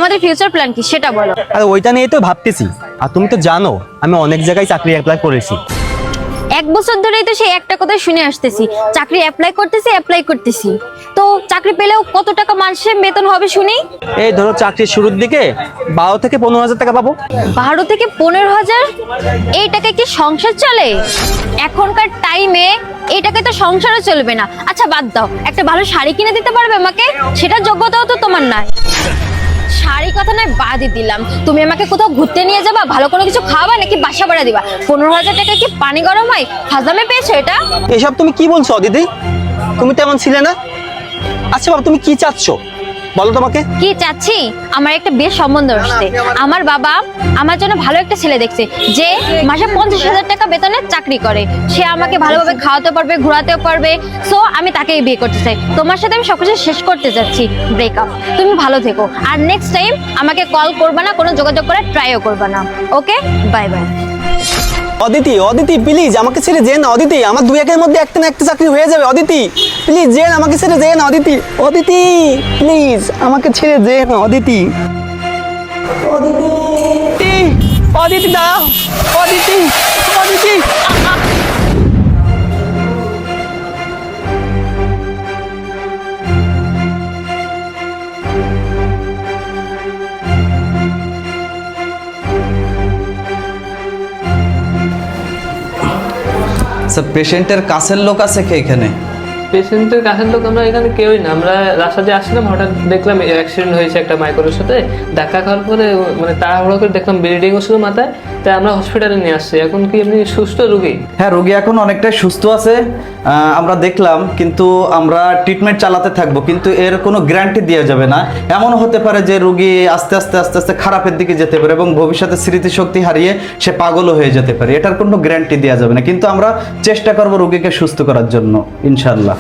আমাদের future plan কি সেটা বলো। আর ওইটা নিয়ে তো ভাবতেছি। আর তুমি তো জানো আমি অনেক জায়গায় চাকরি অ্যাপ্লাই করেছি। 1 বছর ধরেই তো সেই একটা কথা শুনে আসতেছি, চাকরি অ্যাপ্লাই করতেছি। তো চাকরি পেলেও কত টাকা মাসে বেতন হবে শুনি? এই ধরো চাকরির শুরুর দিকে 12 থেকে 15,000 টাকা পাবো। 12 থেকে 15,000? এই টাকায় কি সংসার চলে? এখনকার টাইমে এই টাকায় তো সংসারও চলবে না। আচ্ছা বাদ দাও, একটা ভালো শাড়ি কিনে দিতে পারবে আমাকে? সেটার যোগ্যতাও তো তোমার নাই। শাড়ি কথা নয় বাদই দিলাম, তুমি আমাকে কোথাও ঘুরতে নিয়ে যাবা, ভালো কোনো কিছু খাওয়াবা নাকি বাসা ভাড়া দিবা? 15,000 টাকা কি পানি গরম হয়? ফাজলামে পেয়েছো এটা? এসব তুমি কি বলছো দিদি? তুমি তো এমন ছিলে না। আচ্ছা বাবা তুমি কি চাচ্ছ বলো তোমাকে? কি চাচ্ছি? আমার একটা বিয়ের সম্বন্ধ আসছে। আমার বাবা আমার জন্য ভালো একটা ছেলে দেখছে যে মাসে 50,000 টাকা বেতনে চাকরি করে। সে আমাকে ভালোভাবে খাওয়াতে পারবে, ঘোরাতেও পারবে। সো আমি তাকেই বিয়ে করতে চাই। তোমার সাথে আমি সবকিছু শেষ করতে যাচ্ছি, ব্রেকআপ। তুমি ভালো থেকো, আর নেক্সট টাইম আমাকে কল করবে না, কোনো যোগাযোগ করে ট্রাইও করবে না। ওকে, বাই বাই। অদিতি প্লিজ আমাকে ছেড়ে যেন না। অদিতি, আমার 2-1 এর মধ্যে একটা না একটা চাকরি হয়ে যাবে। অদিতি প্লিজ যেন, আমাকে ছেড়ে যেন না। অদিতি প্লিজ আমাকে ছেড়ে যেন না। অদিতি দাও। অদিতি স্যার পেশেন্টের কাছের লোক আছে কে এখানে? পেশেন্টের কাছের লোক আমরা এখানে কেউই না। আমরা রাস্তা দিয়ে আসলাম, হঠাৎ দেখলাম অ্যাক্সিডেন্ট হয়েছে একটা মাইক্রোর সাথে। ধাক্কা খাওয়ার পরে মানে তাড়াহুড়ো করে দেখলাম ব্লিডিং ওষুধ মাথায়, তাই আমরা হসপিটালে নিয়ে আসছি। এখন কি এমনি সুস্থ রোগী? হ্যাঁ, রোগী এখন অনেকটাই সুস্থ আছে আমরা দেখলাম, কিন্তু আমরা ট্রিটমেন্ট চালাতে থাকবো, কিন্তু এর কোনো গ্যারান্টি দেওয়া যাবে না। এমন হতে পারে যে রোগী আস্তে আস্তে খারাপের দিকে যেতে পারে এবং ভবিষ্যতে স্মৃতিশক্তি হারিয়ে সে পাগলও হয়ে যেতে পারে। এটার কোনো গ্যারান্টি দেওয়া যাবে না, কিন্তু আমরা চেষ্টা করবো রোগীকে সুস্থ করার জন্য ইনশাআল্লাহ।